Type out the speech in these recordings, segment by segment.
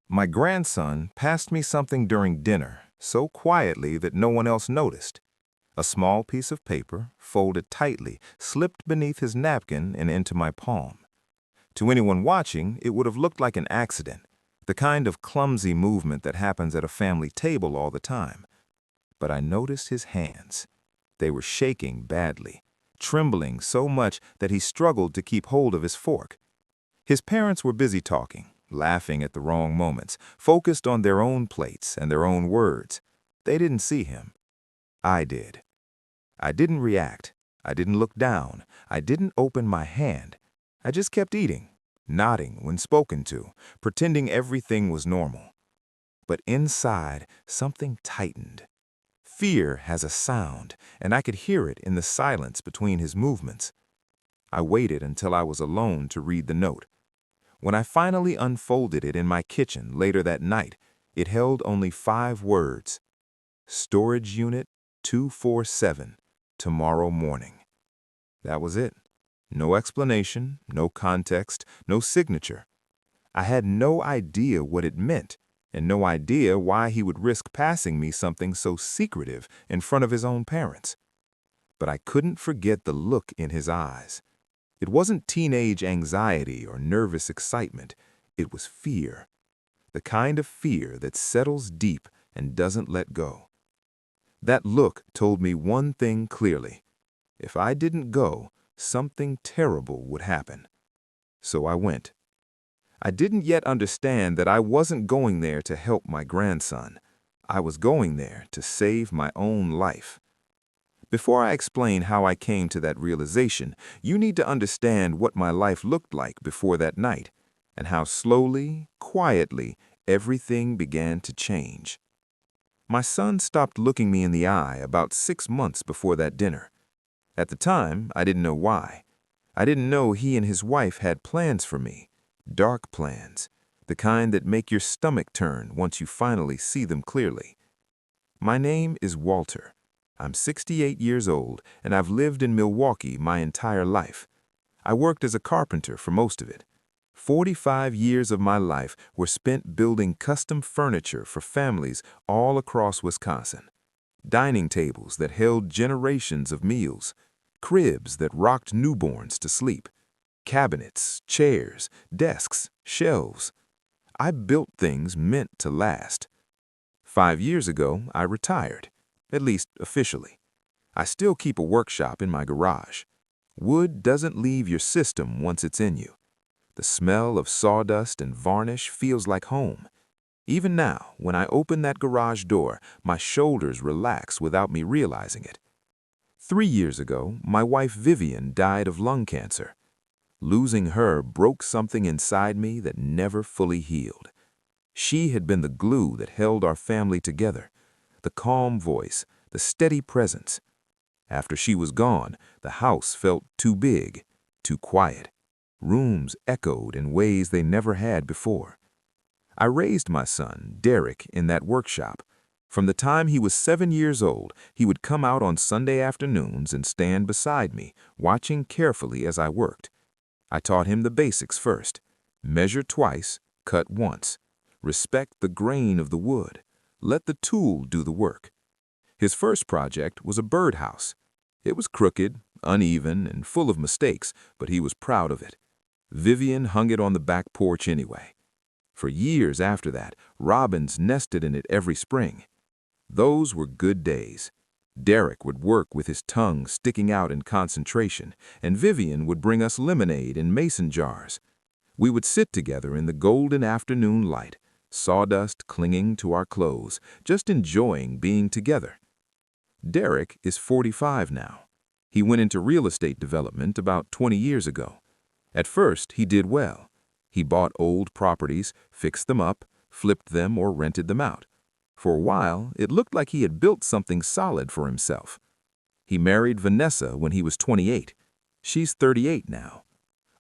My grandson passed me something during dinner, so quietly that no one else noticed. A small piece of paper, folded tightly, slipped beneath his napkin and into my palm. To anyone watching, it would have looked like an accident, the kind of clumsy movement that happens at a family table all the time. But I noticed his hands. They were shaking badly, trembling so much that he struggled to keep hold of his fork. His parents were busy talking, laughing at the wrong moments, focused on their own plates and their own words. They didn't see him. I did. I didn't react. I didn't look down. I didn't open my hand. I just kept eating, nodding when spoken to, pretending everything was normal. But inside, something tightened. Fear has a sound, and I could hear it in the silence between his movements. I waited until I was alone to read the note. When I finally unfolded it in my kitchen later that night, it held only 5 words. Storage Unit 247, tomorrow morning. That was it. No explanation, no context, no signature. I had no idea what it meant, and no idea why he would risk passing me something so secretive in front of his own parents. But I couldn't forget the look in his eyes. It wasn't teenage anxiety or nervous excitement. It was fear. The kind of fear that settles deep and doesn't let go. That look told me one thing clearly. If I didn't go, something terrible would happen. So I went. I didn't yet understand that I wasn't going there to help my grandson. I was going there to save my own life. Before I explain how I came to that realization, you need to understand what my life looked like before that night, and how slowly, quietly, everything began to change. My son stopped looking me in the eye about 6 months before that dinner. At the time, I didn't know why. I didn't know he and his wife had plans for me, dark plans, the kind that make your stomach turn once you finally see them clearly. My name is Walter. I'm 68 years old, and I've lived in Milwaukee my entire life. I worked as a carpenter for most of it. 45 years of my life were spent building custom furniture for families all across Wisconsin. Dining tables that held generations of meals, cribs that rocked newborns to sleep, cabinets, chairs, desks, shelves. I built things meant to last. 5 years ago, I retired. At least officially. I still keep a workshop in my garage. Wood doesn't leave your system once it's in you. The smell of sawdust and varnish feels like home. Even now, when I open that garage door, my shoulders relax without me realizing it. 3 years ago, my wife Vivian died of lung cancer. Losing her broke something inside me that never fully healed. She had been the glue that held our family together. The calm voice, the steady presence. After she was gone, the house felt too big, too quiet. Rooms echoed in ways they never had before. I raised my son, Derek, in that workshop. From the time he was 7 years old, he would come out on Sunday afternoons and stand beside me, watching carefully as I worked. I taught him the basics first. Measure twice, cut once. Respect the grain of the wood. Let the tool do the work. His first project was a birdhouse. It was crooked, uneven, and full of mistakes, but he was proud of it. Vivian hung it on the back porch anyway. For years after that, robins nested in it every spring. Those were good days. Derek would work with his tongue sticking out in concentration, and Vivian would bring us lemonade in mason jars. We would sit together in the golden afternoon light, sawdust clinging to our clothes, just enjoying being together. Derek is 45 now. He went into real estate development about 20 years ago. At first, he did well. He bought old properties, fixed them up, flipped them, or rented them out. For a while, it looked like he had built something solid for himself. He married Vanessa when he was 28. She's 38 now.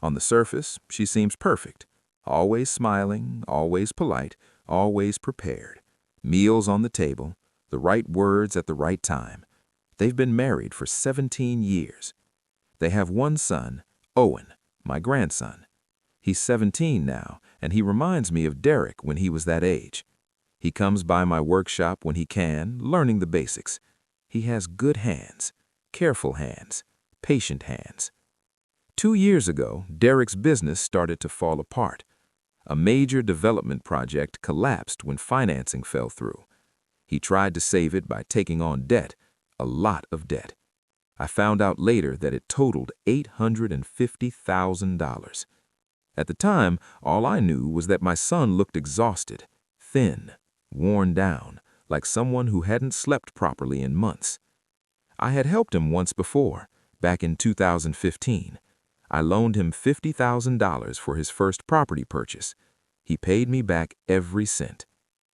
On the surface, she seems perfect. Always smiling, always polite, always prepared. Meals on the table, the right words at the right time. They've been married for 17 years. They have one son, Owen, my grandson. He's 17 now, and he reminds me of Derek when he was that age. He comes by my workshop when he can, learning the basics. He has good hands, careful hands, patient hands. 2 years ago, Derek's business started to fall apart. A major development project collapsed when financing fell through. He tried to save it by taking on debt, a lot of debt. I found out later that it totaled $850,000. At the time, all I knew was that my son looked exhausted, thin, worn down, like someone who hadn't slept properly in months. I had helped him once before, back in 2015. I loaned him $50,000 for his first property purchase. He paid me back every cent.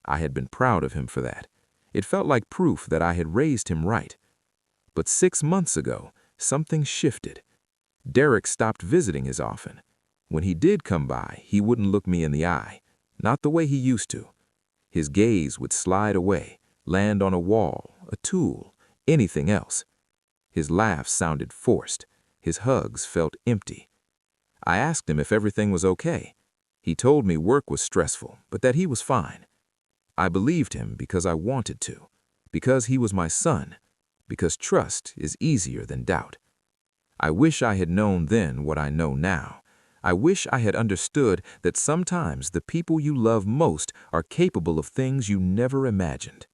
I had been proud of him for that. It felt like proof that I had raised him right. But 6 months ago, something shifted. Derek stopped visiting as often. When he did come by, he wouldn't look me in the eye, not the way he used to. His gaze would slide away, land on a wall, a tool, anything else. His laugh sounded forced. His hugs felt empty. I asked him if everything was okay. He told me work was stressful, but that he was fine. I believed him because I wanted to, because he was my son, because trust is easier than doubt. I wish I had known then what I know now. I wish I had understood that sometimes the people you love most are capable of things you never imagined.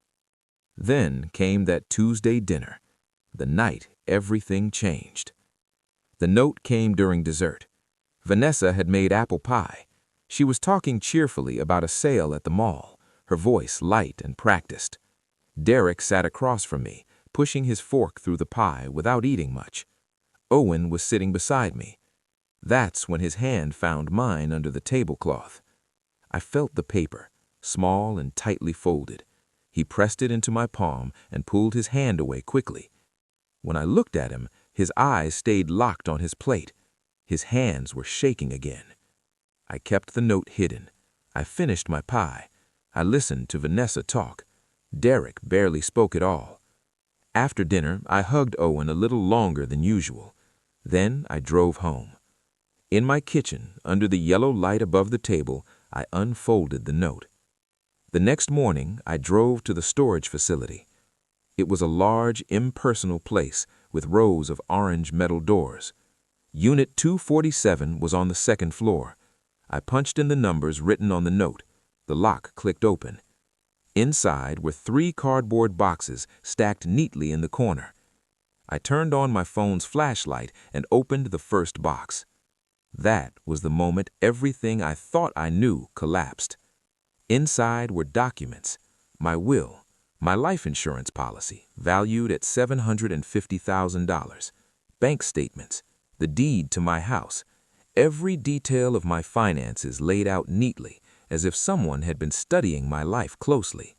Then came that Tuesday dinner, the night everything changed. The note came during dessert. Vanessa had made apple pie. She was talking cheerfully about a sale at the mall, her voice light and practiced. Derek sat across from me, pushing his fork through the pie without eating much. Owen was sitting beside me. That's when his hand found mine under the tablecloth. I felt the paper, small and tightly folded. He pressed it into my palm and pulled his hand away quickly. When I looked at him, his eyes stayed locked on his plate. His hands were shaking again. I kept the note hidden. I finished my pie. I listened to Vanessa talk. Derek barely spoke at all. After dinner, I hugged Owen a little longer than usual. Then I drove home. In my kitchen, under the yellow light above the table, I unfolded the note. The next morning, I drove to the storage facility. It was a large, impersonal place with rows of orange metal doors. Unit 247 was on the second floor. I punched in the numbers written on the note. The lock clicked open. Inside were 3 cardboard boxes stacked neatly in the corner. I turned on my phone's flashlight and opened the first box. That was the moment everything I thought I knew collapsed. Inside were documents, my will, my life insurance policy, valued at $750,000, bank statements, the deed to my house, every detail of my finances laid out neatly, as if someone had been studying my life closely.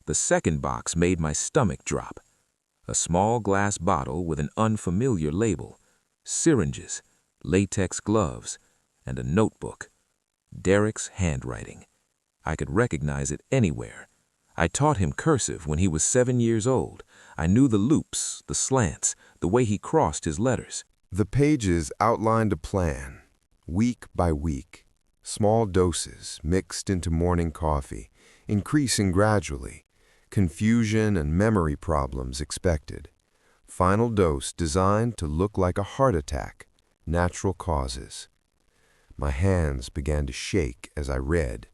The second box made my stomach drop. A small glass bottle with an unfamiliar label, syringes, latex gloves, and a notebook. Derek's handwriting. I could recognize it anywhere. I taught him cursive when he was 7 years old. I knew the loops, the slants, the way he crossed his letters. The pages outlined a plan, week by week. Small doses mixed into morning coffee, increasing gradually. Confusion and memory problems expected. Final dose designed to look like a heart attack. Natural causes. My hands began to shake as I read.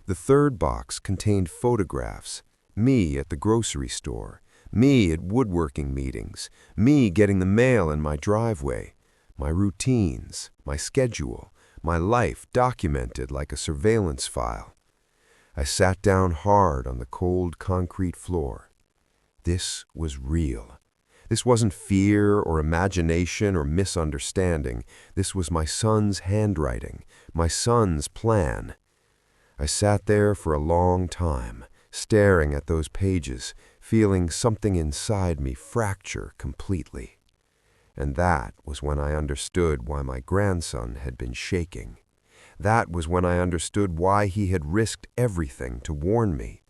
The third box contained photographs. Me at the grocery store. Me at woodworking meetings. Me getting the mail in my driveway. My routines, my schedule, my life documented like a surveillance file. I sat down hard on the cold concrete floor. This was real. This wasn't fear or imagination or misunderstanding. This was my son's handwriting, my son's plan. I sat there for a long time, staring at those pages, feeling something inside me fracture completely. And that was when I understood why my grandson had been shaking. That was when I understood why he had risked everything to warn me.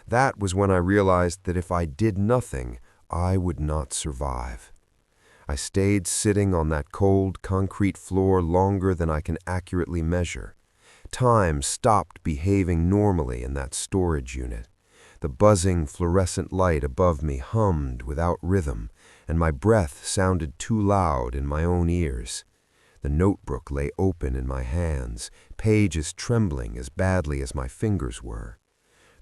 That was when I realized that if I did nothing, I would not survive. I stayed sitting on that cold concrete floor longer than I can accurately measure. Time stopped behaving normally in that storage unit. The buzzing fluorescent light above me hummed without rhythm, and my breath sounded too loud in my own ears. The notebook lay open in my hands, pages trembling as badly as my fingers were.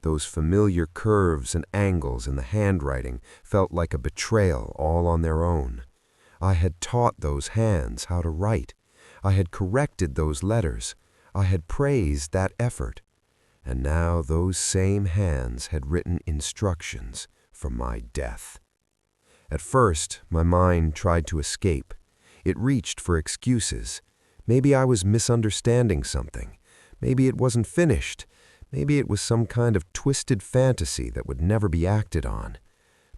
Those familiar curves and angles in the handwriting felt like a betrayal all on their own. I had taught those hands how to write. I had corrected those letters. I had praised that effort. And now those same hands had written instructions for my death. At first, my mind tried to escape. It reached for excuses. Maybe I was misunderstanding something. Maybe it wasn't finished. Maybe it was some kind of twisted fantasy that would never be acted on.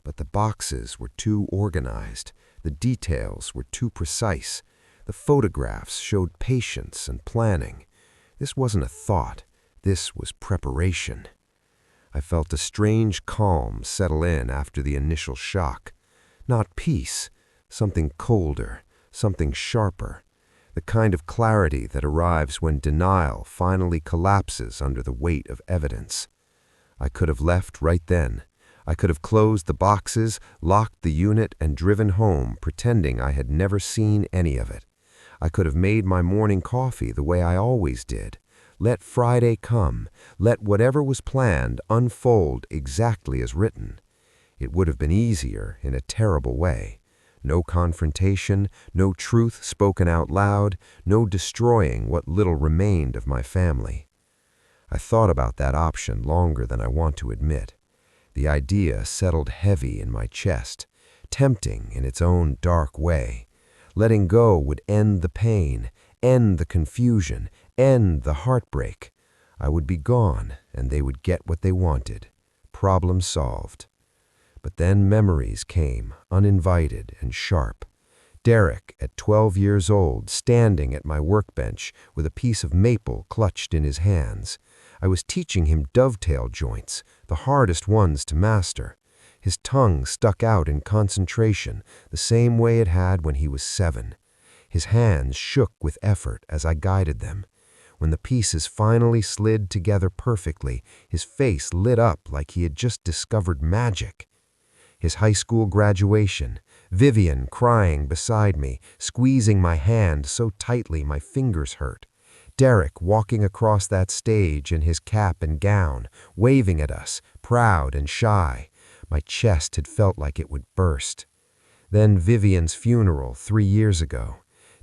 But the boxes were too organized. The details were too precise. The photographs showed patience and planning. This wasn't a thought. This was preparation. I felt a strange calm settle in after the initial shock. Not peace, something colder, something sharper. The kind of clarity that arrives when denial finally collapses under the weight of evidence. I could have left right then. I could have closed the boxes, locked the unit, and driven home, pretending I had never seen any of it. I could have made my morning coffee the way I always did. Let Friday come. Let whatever was planned unfold exactly as written. It would have been easier in a terrible way. No confrontation, no truth spoken out loud, no destroying what little remained of my family. I thought about that option longer than I want to admit. The idea settled heavy in my chest, tempting in its own dark way. Letting go would end the pain, end the confusion, end the heartbreak. I would be gone, and they would get what they wanted. Problem solved. But then memories came, uninvited and sharp. Derek, at 12 years old, standing at my workbench with a piece of maple clutched in his hands. I was teaching him dovetail joints, the hardest ones to master. His tongue stuck out in concentration, the same way it had when he was 7. His hands shook with effort as I guided them. When the pieces finally slid together perfectly, his face lit up like he had just discovered magic. His high school graduation, Vivian crying beside me, squeezing my hand so tightly my fingers hurt. Derek walking across that stage in his cap and gown, waving at us, proud and shy. My chest had felt like it would burst. Then Vivian's funeral 3 years ago.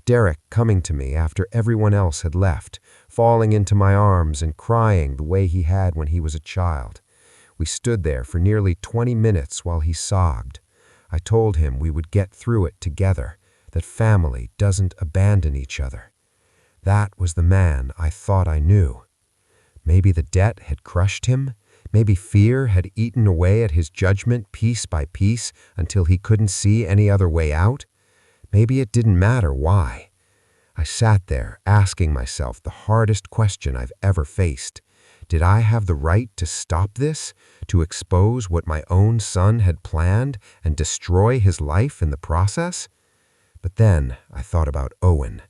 Derek coming to me after everyone else had left, falling into my arms and crying the way he had when he was a child. We stood there for nearly 20 minutes while he sobbed. I told him we would get through it together, that family doesn't abandon each other. That was the man I thought I knew. Maybe the debt had crushed him. Maybe fear had eaten away at his judgment piece by piece until he couldn't see any other way out. Maybe it didn't matter why. I sat there asking myself the hardest question I've ever faced. Did I have the right to stop this, to expose what my own son had planned and destroy his life in the process? But then I thought about Owen,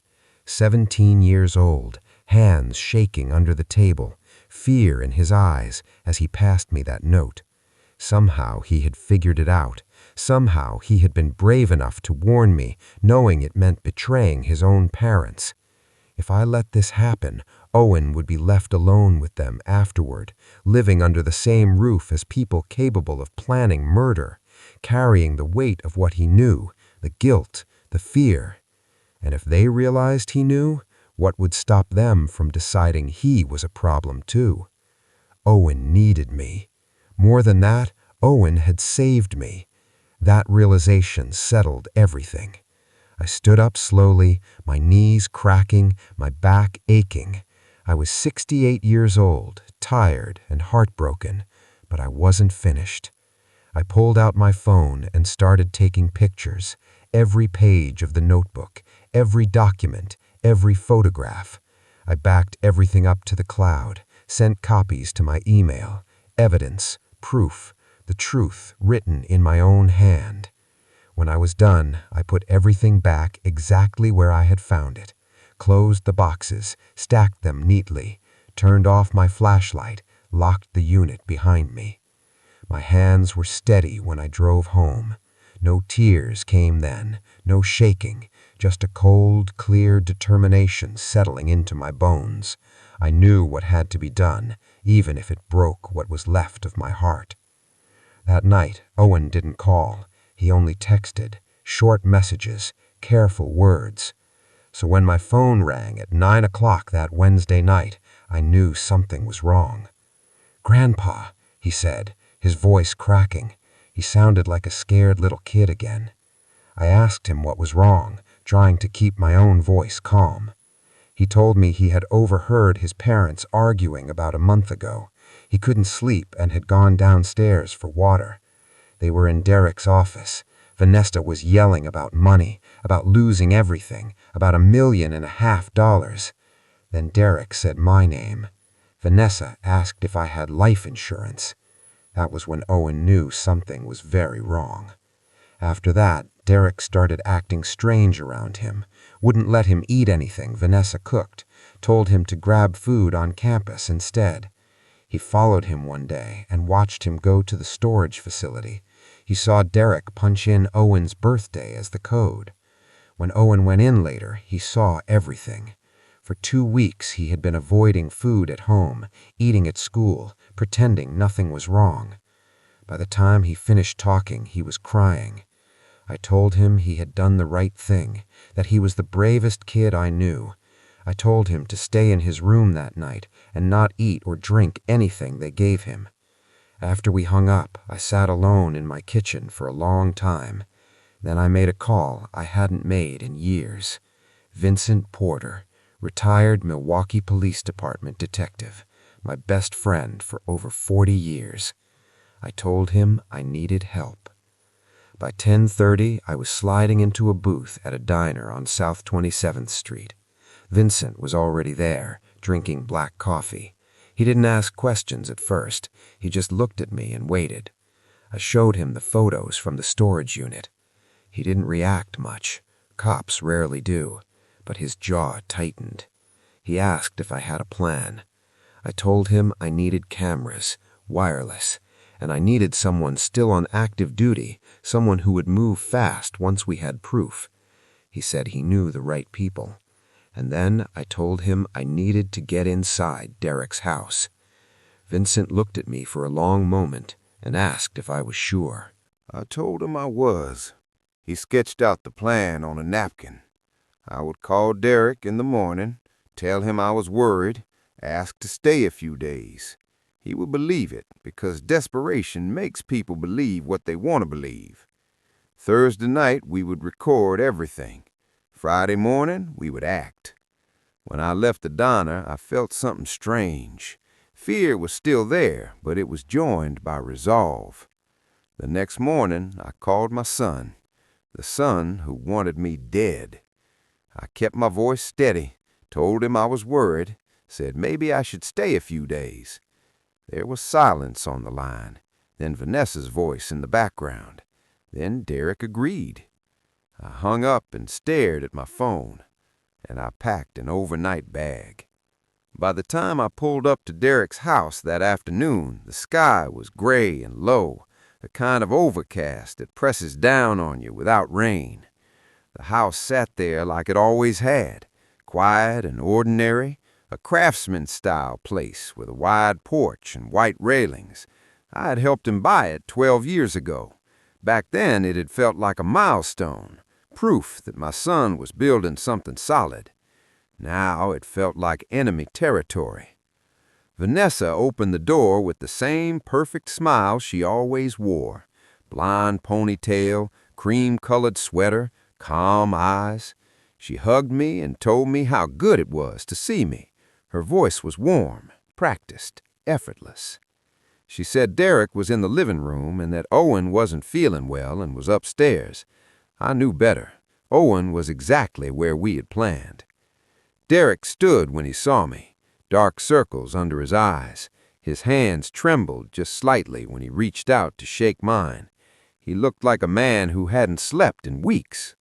17 years old, hands shaking under the table, fear in his eyes as he passed me that note. Somehow he had figured it out. Somehow he had been brave enough to warn me, knowing it meant betraying his own parents. If I let this happen, Owen would be left alone with them afterward, living under the same roof as people capable of planning murder, carrying the weight of what he knew, the guilt, the fear. And if they realized he knew, what would stop them from deciding he was a problem too? Owen needed me. More than that, Owen had saved me. That realization settled everything. I stood up slowly, my knees cracking, my back aching. I was 68 years old, tired and heartbroken, but I wasn't finished. I pulled out my phone and started taking pictures, every page of the notebook, every document, every photograph. I backed everything up to the cloud, sent copies to my email, evidence, proof, the truth written in my own hand. When I was done, I put everything back exactly where I had found it, closed the boxes, stacked them neatly, turned off my flashlight, locked the unit behind me. My hands were steady when I drove home. No tears came then, no shaking, just a cold, clear determination settling into my bones. I knew what had to be done, even if it broke what was left of my heart. That night, Owen didn't call. He only texted, short messages, careful words. So when my phone rang at 9 o'clock that Wednesday night, I knew something was wrong. "Grandpa," he said, his voice cracking. He sounded like a scared little kid again. I asked him what was wrong, trying to keep my own voice calm. He told me he had overheard his parents arguing about a month ago. He couldn't sleep and had gone downstairs for water. They were in Derek's office. Vanessa was yelling about money, about losing everything, about $1.5 million. Then Derek said my name. Vanessa asked if I had life insurance. That was when Owen knew something was very wrong. After that, Derek started acting strange around him, wouldn't let him eat anything Vanessa cooked, told him to grab food on campus instead. He followed him one day and watched him go to the storage facility. He saw Derek punch in Owen's birthday as the code. When Owen went in later, he saw everything. For 2 weeks he had been avoiding food at home, eating at school, pretending nothing was wrong. By the time he finished talking, he was crying. I told him he had done the right thing, that he was the bravest kid I knew. I told him to stay in his room that night and not eat or drink anything they gave him. After we hung up, I sat alone in my kitchen for a long time. Then I made a call I hadn't made in years. Vincent Porter, retired Milwaukee Police Department detective, my best friend for over 40 years. I told him I needed help. By 10:30, I was sliding into a booth at a diner on South 27th Street. Vincent was already there, drinking black coffee. He didn't ask questions at first. He just looked at me and waited. I showed him the photos from the storage unit. He didn't react much. Cops rarely do, but his jaw tightened. He asked if I had a plan. I told him I needed cameras, wireless, and I needed someone still on active duty, someone who would move fast once we had proof. He said he knew the right people. And then I told him I needed to get inside Derek's house. Vincent looked at me for a long moment and asked if I was sure. I told him I was. He sketched out the plan on a napkin. I would call Derek in the morning, tell him I was worried, ask to stay a few days. He would believe it because desperation makes people believe what they want to believe. Thursday night, we would record everything. Friday morning, we would act. When I left the diner, I felt something strange. Fear was still there, but it was joined by resolve. The next morning, I called my son, the son who wanted me dead. I kept my voice steady, told him I was worried, said maybe I should stay a few days. There was silence on the line, then Vanessa's voice in the background. Then Derek agreed. I hung up and stared at my phone, and I packed an overnight bag. By the time I pulled up to Derek's house that afternoon, the sky was gray and low, the kind of overcast that presses down on you without rain. The house sat there like it always had, quiet and ordinary, a craftsman-style place with a wide porch and white railings. I had helped him buy it 12 years ago. Back then, it had felt like a milestone, proof that my son was building something solid. Now it felt like enemy territory. Vanessa opened the door with the same perfect smile she always wore. Blonde ponytail, cream-colored sweater, calm eyes. She hugged me and told me how good it was to see me. Her voice was warm, practiced, effortless. She said Derek was in the living room and that Owen wasn't feeling well and was upstairs. I knew better. Owen was exactly where we had planned. Derek stood when he saw me, dark circles under his eyes. His hands trembled just slightly when he reached out to shake mine. He looked like a man who hadn't slept in weeks.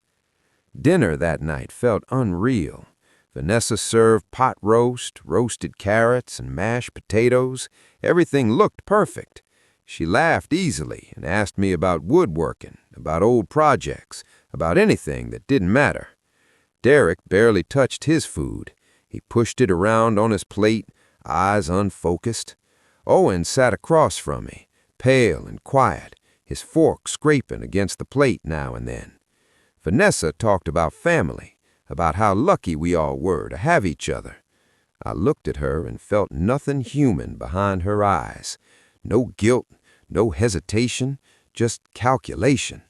Dinner that night felt unreal. Vanessa served pot roast, roasted carrots, and mashed potatoes. Everything looked perfect. She laughed easily and asked me about woodworking, about old projects, about anything that didn't matter. Derek barely touched his food. He pushed it around on his plate, eyes unfocused. Owen sat across from me, pale and quiet, his fork scraping against the plate now and then. Vanessa talked about family, about how lucky we all were to have each other. I looked at her and felt nothing human behind her eyes. No guilt, no hesitation, just calculation.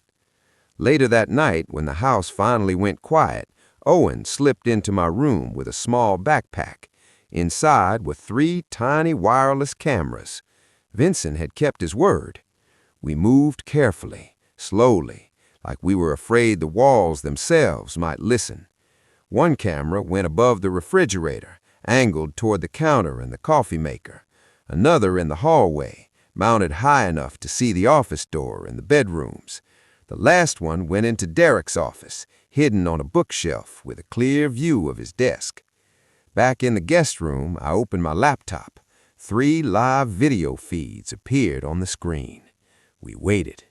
Later that night, when the house finally went quiet, Owen slipped into my room with a small backpack. Inside were 3 tiny wireless cameras. Vincent had kept his word. We moved carefully, slowly, like we were afraid the walls themselves might listen. One camera went above the refrigerator, angled toward the counter and the coffee maker. Another in the hallway, mounted high enough to see the office door and the bedrooms. The last one went into Derek's office, hidden on a bookshelf with a clear view of his desk. Back in the guest room, I opened my laptop. 3 live video feeds appeared on the screen. We waited.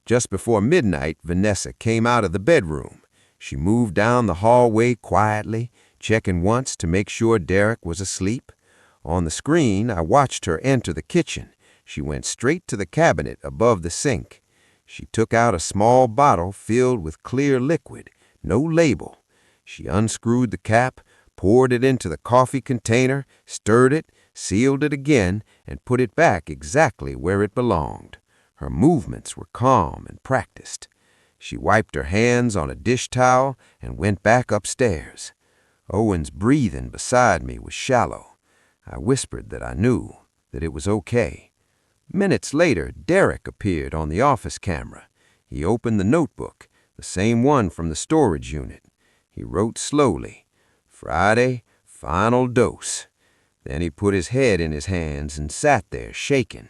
Just before midnight, Vanessa came out of the bedroom. She moved down the hallway quietly, checking once to make sure Derek was asleep. On the screen, I watched her enter the kitchen. She went straight to the cabinet above the sink. She took out a small bottle filled with clear liquid, no label. She unscrewed the cap, poured it into the coffee container, stirred it, sealed it again, and put it back exactly where it belonged. Her movements were calm and practiced. She wiped her hands on a dish towel and went back upstairs. Owen's breathing beside me was shallow. I whispered that I knew, that it was okay. Minutes later, Derek appeared on the office camera. He opened the notebook, the same one from the storage unit. He wrote slowly, "Friday, final dose." Then he put his head in his hands and sat there shaking.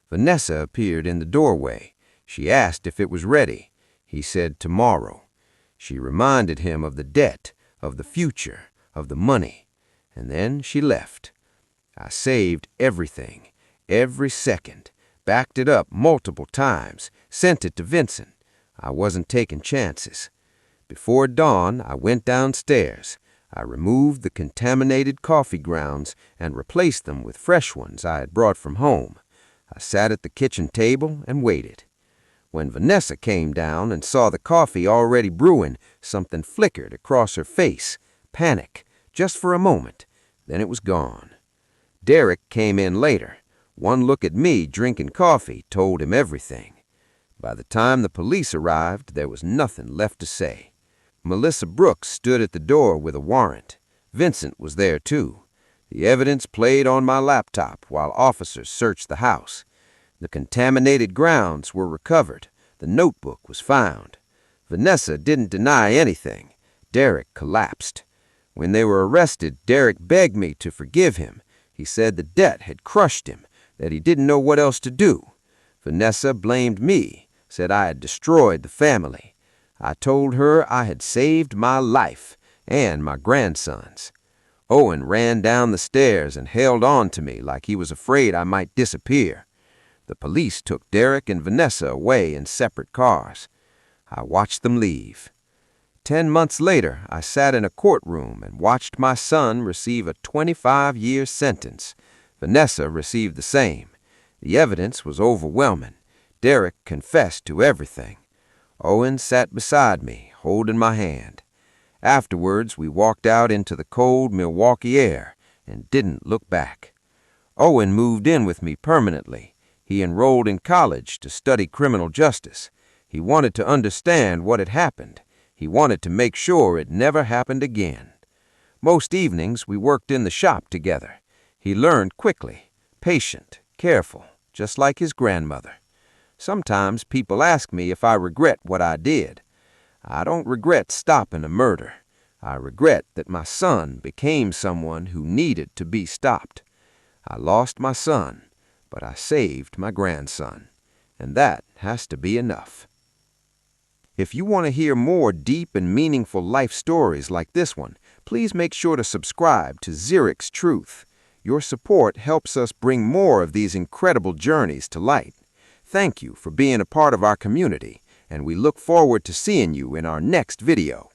Vanessa appeared in the doorway. She asked if it was ready. He said tomorrow. She reminded him of the debt, of the future, of the money. And then she left. I saved everything. Every second, backed it up multiple times, sent it to Vincent. I wasn't taking chances. Before dawn, I went downstairs. I removed the contaminated coffee grounds and replaced them with fresh ones I had brought from home. I sat at the kitchen table and waited. When Vanessa came down and saw the coffee already brewing, something flickered across her face. Panic, just for a moment. Then it was gone. Derek came in later. One look at me drinking coffee told him everything. By the time the police arrived, there was nothing left to say. Melissa Brooks stood at the door with a warrant. Vincent was there too. The evidence played on my laptop while officers searched the house. The contaminated grounds were recovered. The notebook was found. Vanessa didn't deny anything. Derek collapsed. When they were arrested, Derek begged me to forgive him. He said the debt had crushed him, that he didn't know what else to do. Vanessa blamed me, said I had destroyed the family. I told her I had saved my life and my grandson's. Owen ran down the stairs and held on to me like he was afraid I might disappear. The police took Derek and Vanessa away in separate cars. I watched them leave. 10 months later, I sat in a courtroom and watched my son receive a 25-year sentence. Vanessa received the same. The evidence was overwhelming. Derek confessed to everything. Owen sat beside me, holding my hand. Afterwards, we walked out into the cold Milwaukee air and didn't look back. Owen moved in with me permanently. He enrolled in college to study criminal justice. He wanted to understand what had happened. He wanted to make sure it never happened again. Most evenings, we worked in the shop together. He learned quickly, patient, careful, just like his grandmother. Sometimes people ask me if I regret what I did. I don't regret stopping a murder. I regret that my son became someone who needed to be stopped. I lost my son, but I saved my grandson. and that has to be enough. If you want to hear more deep and meaningful life stories like this one, please make sure to subscribe to ZERIX Truth. Your support helps us bring more of these incredible journeys to light. Thank you for being a part of our community, and we look forward to seeing you in our next video.